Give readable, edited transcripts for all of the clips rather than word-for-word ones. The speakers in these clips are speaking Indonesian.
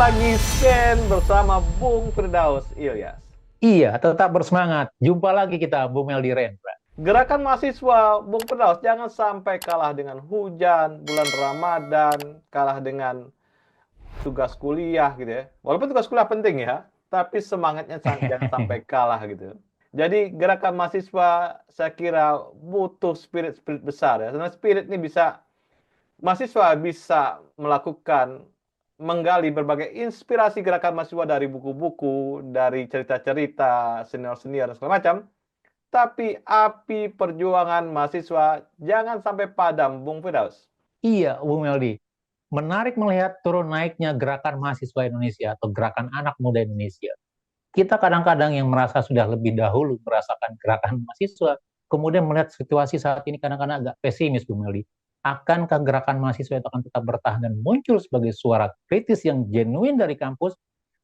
lagi Sken bersama Bung Firdaus Ilyas. Iya, tetap bersemangat. Jumpa lagi kita, Bung Meldi Rendra. Gerakan mahasiswa Bung Firdaus jangan sampai kalah dengan hujan, bulan Ramadan, kalah dengan tugas kuliah gitu ya. Walaupun tugas kuliah penting ya, tapi semangatnya jangan sampai kalah gitu. Jadi gerakan mahasiswa saya kira butuh spirit-spirit besar ya. Karena spirit ini bisa mahasiswa bisa melakukan menggali berbagai inspirasi gerakan mahasiswa dari buku-buku, dari cerita-cerita senior-senior dan segala macam. Tapi api perjuangan mahasiswa jangan sampai padam, Bung Firdaus. Iya, Bung Meldi. Menarik melihat turun naiknya gerakan mahasiswa Indonesia atau gerakan anak muda Indonesia. Kita kadang-kadang yang merasa sudah lebih dahulu merasakan gerakan mahasiswa, kemudian melihat situasi saat ini kadang-kadang agak pesimis, Bung Meldi. Akankah gerakan mahasiswa itu akan tetap bertahan dan muncul sebagai suara kritis yang genuine dari kampus?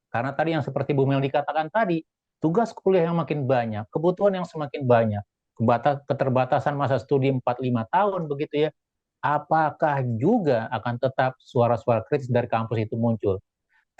Karena tadi yang seperti Bu Meldi katakan tadi, tugas kuliah yang makin banyak, kebutuhan yang semakin banyak, keterbatasan masa studi 4-5 tahun begitu ya, apakah juga akan tetap suara-suara kritis dari kampus itu muncul?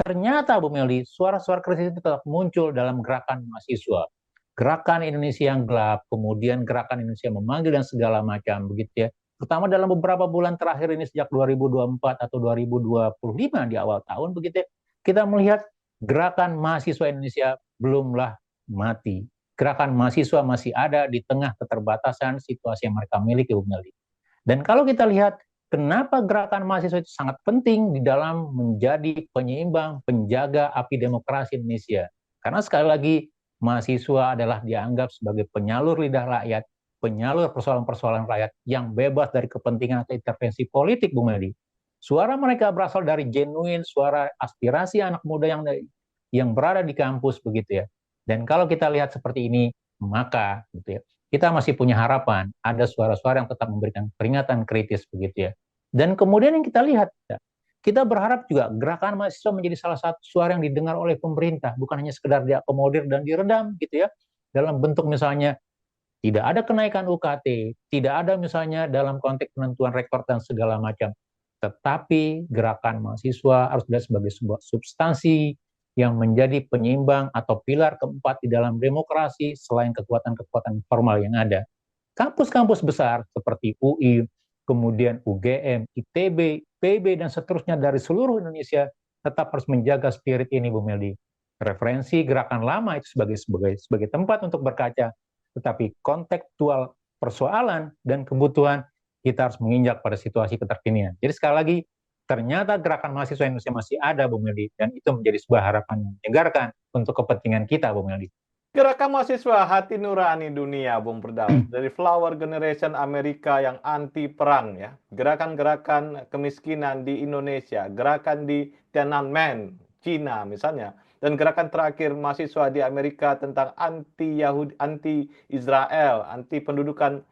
Ternyata Bu Meldi, suara-suara kritis itu tetap muncul dalam gerakan mahasiswa. Gerakan Indonesia yang gelap, kemudian gerakan Indonesia memanggil dan segala macam begitu ya. Terutama dalam beberapa bulan terakhir ini sejak 2024 atau 2025 di awal tahun begitu ya, kita melihat gerakan mahasiswa Indonesia belumlah mati. Gerakan mahasiswa masih ada di tengah keterbatasan situasi yang mereka miliki, Bu Meldi. Dan kalau kita lihat kenapa gerakan mahasiswa itu sangat penting di dalam menjadi penyeimbang, penjaga api demokrasi Indonesia. Karena sekali lagi, mahasiswa adalah dianggap sebagai penyalur lidah rakyat, penyalur persoalan-persoalan rakyat yang bebas dari kepentingan atau intervensi politik, Bung Meldi. Suara mereka berasal dari genuine suara aspirasi anak muda yang berada di kampus begitu ya. Dan kalau kita lihat seperti ini, maka gitu ya, kita masih punya harapan ada suara-suara yang tetap memberikan peringatan kritis begitu ya. Dan kemudian yang kita lihat, ya, kita berharap juga gerakan mahasiswa menjadi salah satu suara yang didengar oleh pemerintah, bukan hanya sekedar diakomodir dan diredam gitu ya, dalam bentuk misalnya tidak ada kenaikan UKT, tidak ada misalnya dalam konteks penentuan rektor dan segala macam. Tetapi gerakan mahasiswa harus dilihat sebagai sebuah substansi yang menjadi penyeimbang atau pilar keempat di dalam demokrasi selain kekuatan-kekuatan formal yang ada. Kampus-kampus besar seperti UI, kemudian UGM, ITB, PB, dan seterusnya dari seluruh Indonesia tetap harus menjaga spirit ini, Bu Meldi. Referensi gerakan lama itu sebagai tempat untuk berkaca, tetapi kontekstual persoalan dan kebutuhan kita harus menginjak pada situasi keterkinian. Jadi sekali lagi, ternyata gerakan mahasiswa Indonesia masih ada, Bung Meldi, dan itu menjadi sebuah harapan yang menyegarkan untuk kepentingan kita, Bung Meldi. Gerakan mahasiswa hati nurani dunia, Bung Firdaus. Dari Flower Generation Amerika yang anti perang ya. Gerakan-gerakan kemiskinan di Indonesia, gerakan di Tiananmen, Cina misalnya. Dan gerakan terakhir mahasiswa di Amerika tentang anti Yahudi, anti Israel, anti pendudukan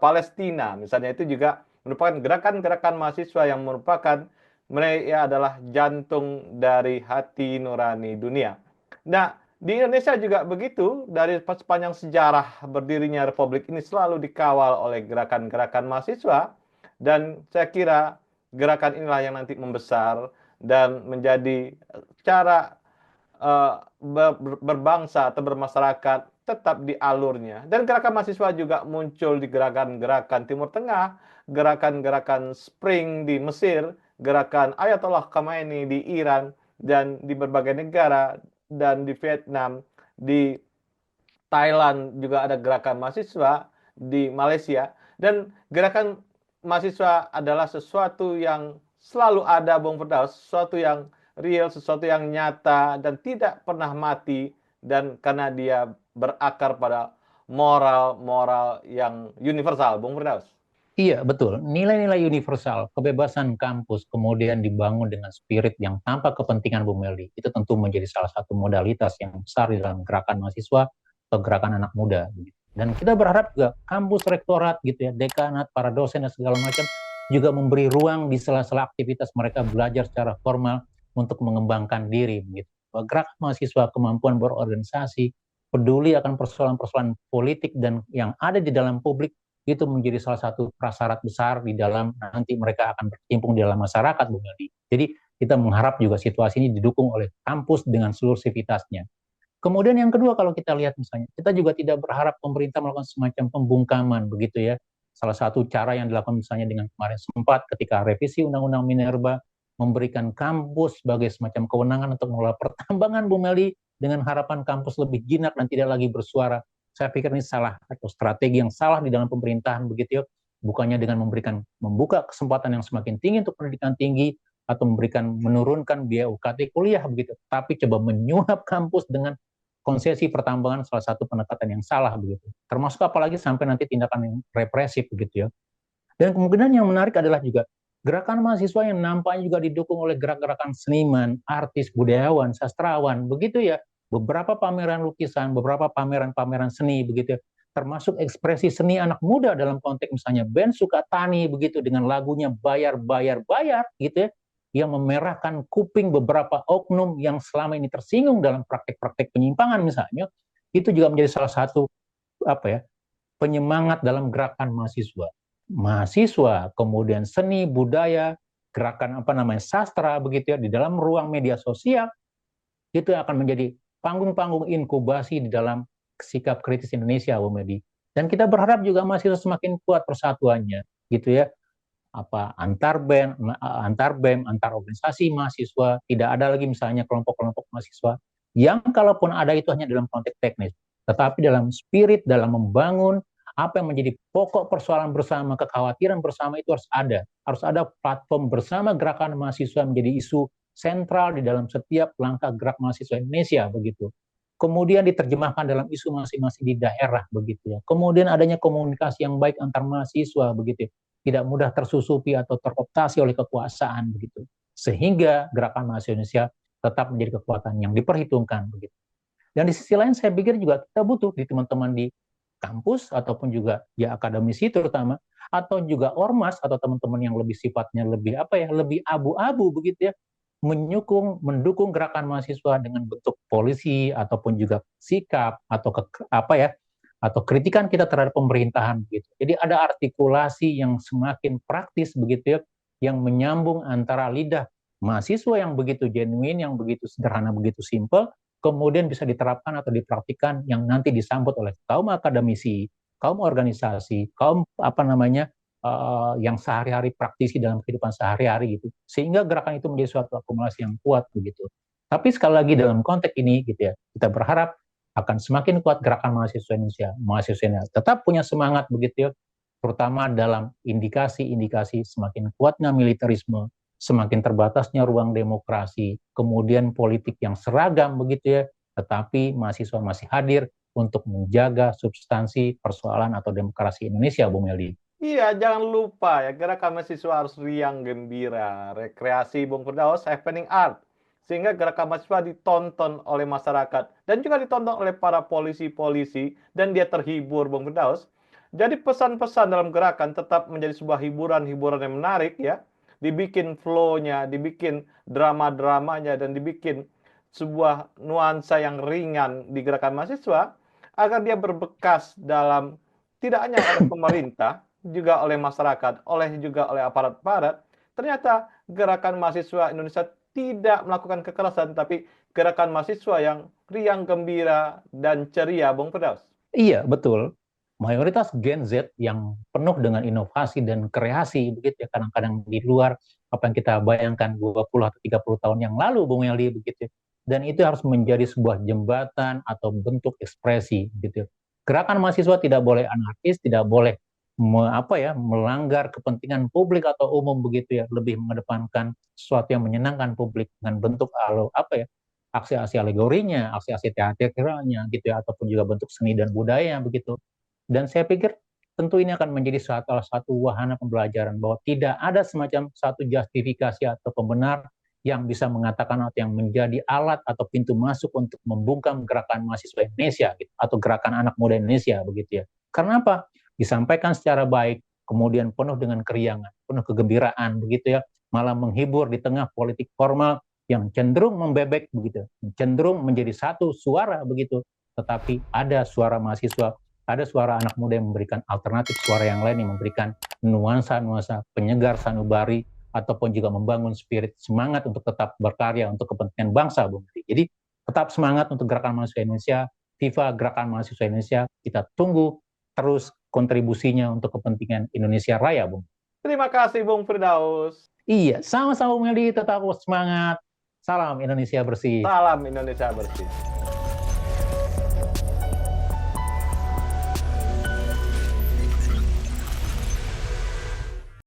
Palestina misalnya, itu juga merupakan gerakan-gerakan mahasiswa yang merupakan mereka adalah jantung dari hati nurani dunia. Nah, di Indonesia juga begitu, dari sepanjang sejarah berdirinya Republik ini selalu dikawal oleh gerakan-gerakan mahasiswa, dan saya kira gerakan inilah yang nanti membesar dan menjadi cara berbangsa atau bermasyarakat tetap di alurnya. Dan gerakan mahasiswa juga muncul di gerakan-gerakan Timur Tengah, gerakan-gerakan Spring di Mesir, gerakan Ayatollah Khamenei di Iran, dan di berbagai negara, dan di Vietnam, di Thailand juga ada gerakan mahasiswa, di Malaysia. Dan gerakan mahasiswa adalah sesuatu yang selalu ada, Bung Firdaus, sesuatu yang real, sesuatu yang nyata dan tidak pernah mati, dan karena dia berakar pada moral-moral yang universal, Bung Firdaus. Iya, betul. Nilai-nilai universal, kebebasan kampus, kemudian dibangun dengan spirit yang tanpa kepentingan Bu Meldi. Itu tentu menjadi salah satu modalitas yang besar di dalam gerakan mahasiswa atau gerakan anak muda. Dan kita berharap juga kampus rektorat gitu ya, dekanat, para dosen dan segala macam juga memberi ruang di sela-sela aktivitas mereka belajar secara formal untuk mengembangkan diri. Gitu. Gerakan mahasiswa, kemampuan berorganisasi, peduli akan persoalan-persoalan politik dan yang ada di dalam publik, itu menjadi salah satu prasyarat besar di dalam nanti mereka akan berkecimpung di dalam masyarakat, Bu Meldi. Jadi kita mengharap juga situasi ini didukung oleh kampus dengan seluruh sivitasnya. Kemudian yang kedua, kalau kita lihat misalnya, kita juga tidak berharap pemerintah melakukan semacam pembungkaman begitu ya. Salah satu cara yang dilakukan misalnya dengan kemarin sempat ketika revisi Undang-Undang Minerba memberikan kampus sebagai semacam kewenangan untuk mengelola pertambangan, Bu Meli, dengan harapan kampus lebih jinak dan tidak lagi bersuara. Saya pikir ini salah atau strategi yang salah di dalam pemerintahan begitu ya. Bukannya dengan membuka kesempatan yang semakin tinggi untuk pendidikan tinggi atau menurunkan biaya UKT kuliah begitu, tapi coba menyuap kampus dengan konsesi pertambangan, salah satu pendekatan yang salah begitu. Termasuk apalagi sampai nanti tindakan yang represif begitu ya. Dan kemungkinan yang menarik adalah juga gerakan mahasiswa yang nampaknya juga didukung oleh gerak-gerakan seniman, artis, budayawan, sastrawan, begitu ya. Beberapa pameran lukisan, beberapa pameran-pameran seni, begitu ya. Termasuk ekspresi seni anak muda dalam konteks misalnya band Sukatani, begitu, dengan lagunya Bayar, Bayar, Bayar, gitu ya, yang memerahkan kuping beberapa oknum yang selama ini tersinggung dalam praktek-praktek penyimpangan misalnya, itu juga menjadi salah satu apa ya, penyemangat dalam gerakan mahasiswa. Mahasiswa, kemudian seni, budaya, gerakan sastra begitu ya di dalam ruang media sosial itu akan menjadi panggung-panggung inkubasi di dalam sikap kritis Indonesia, Bu Medi. Dan kita berharap juga mahasiswa semakin kuat persatuannya, gitu ya. Antar BEM, antar organisasi mahasiswa, tidak ada lagi misalnya kelompok-kelompok mahasiswa yang kalaupun ada itu hanya dalam konteks teknis, tetapi dalam spirit, dalam membangun apa yang menjadi pokok persoalan bersama, kekhawatiran bersama itu harus ada platform bersama gerakan mahasiswa menjadi isu sentral di dalam setiap langkah gerak mahasiswa Indonesia begitu. Kemudian diterjemahkan dalam isu masing-masing di daerah begitu ya. Kemudian adanya komunikasi yang baik antar mahasiswa begitu. Tidak mudah tersusupi atau terkooptasi oleh kekuasaan begitu. Sehingga gerakan mahasiswa Indonesia tetap menjadi kekuatan yang diperhitungkan begitu. Dan di sisi lain saya pikir juga kita butuh di teman-teman di kampus ataupun juga ya akademisi terutama atau juga ormas atau teman-teman yang lebih sifatnya lebih lebih abu-abu begitu ya, mendukung gerakan mahasiswa dengan bentuk polisi ataupun juga sikap atau atau kritikan kita terhadap pemerintahan begitu. Jadi ada artikulasi yang semakin praktis begitu ya, yang menyambung antara lidah mahasiswa yang begitu genuine, yang begitu sederhana, begitu simple, kemudian bisa diterapkan atau dipraktikkan yang nanti disambut oleh kaum akademisi, kaum organisasi, kaum yang sehari-hari praktisi dalam kehidupan sehari-hari gitu. Sehingga gerakan itu menjadi suatu akumulasi yang kuat begitu. Tapi sekali lagi dalam konteks ini gitu ya, kita berharap akan semakin kuat gerakan mahasiswa Indonesia. Mahasiswa Indonesia tetap punya semangat begitu ya, terutama dalam indikasi-indikasi semakin kuatnya militerisme, semakin terbatasnya ruang demokrasi, kemudian politik yang seragam begitu ya, tetapi mahasiswa masih hadir untuk menjaga substansi persoalan atau demokrasi Indonesia, Bung Meldi. Iya, jangan lupa ya, gerakan mahasiswa harus riang gembira, rekreasi Bung Firdaus, happening art. Sehingga gerakan mahasiswa ditonton oleh masyarakat dan juga ditonton oleh para polisi-polisi dan dia terhibur Bung Firdaus. Jadi pesan-pesan dalam gerakan tetap menjadi sebuah hiburan-hiburan yang menarik ya. Dibikin flow-nya, dibikin drama-dramanya dan dibikin sebuah nuansa yang ringan di gerakan mahasiswa agar dia berbekas dalam tidak hanya oleh pemerintah, juga oleh masyarakat, juga oleh aparat-aparat. Ternyata gerakan mahasiswa Indonesia tidak melakukan kekerasan, tapi gerakan mahasiswa yang riang gembira dan ceria, Bung Firdaus. Iya, betul. Mayoritas Gen Z yang penuh dengan inovasi dan kreasi, begitu ya, kadang-kadang di luar apa yang kita bayangkan 20 atau 30 tahun yang lalu, Bung Yali, begitu. Dan itu harus menjadi sebuah jembatan atau bentuk ekspresi, gitu. Gerakan mahasiswa tidak boleh anarkis, tidak boleh melanggar kepentingan publik atau umum begitu ya, lebih mengedepankan sesuatu yang menyenangkan publik dengan bentuk aksi-aksi alegorinya, aksi-aksi teatralnya gitu ya, ataupun juga bentuk seni dan budaya begitu. Dan saya pikir tentu ini akan menjadi salah satu wahana pembelajaran bahwa tidak ada semacam satu justifikasi atau pembenar yang bisa mengatakan atau yang menjadi alat atau pintu masuk untuk membungkam gerakan mahasiswa Indonesia gitu, atau gerakan anak muda Indonesia begitu ya. Karena apa? Disampaikan secara baik, kemudian penuh dengan keriangan, penuh kegembiraan begitu ya, malah menghibur di tengah politik formal yang cenderung membebek begitu, cenderung menjadi satu suara begitu, tetapi ada suara mahasiswa, ada suara anak muda yang memberikan alternatif suara yang lain, yang memberikan nuansa-nuansa penyegar sanubari ataupun juga membangun spirit semangat untuk tetap berkarya untuk kepentingan bangsa, Bung Tri. Jadi tetap semangat untuk Gerakan Mahasiswa Indonesia, FIFA Gerakan Mahasiswa Indonesia, kita tunggu terus kontribusinya untuk kepentingan Indonesia Raya, Bung. Terima kasih Bung Firdaus. Iya, sama-sama Bung Eli, tetap semangat. Salam Indonesia bersih. Salam Indonesia bersih.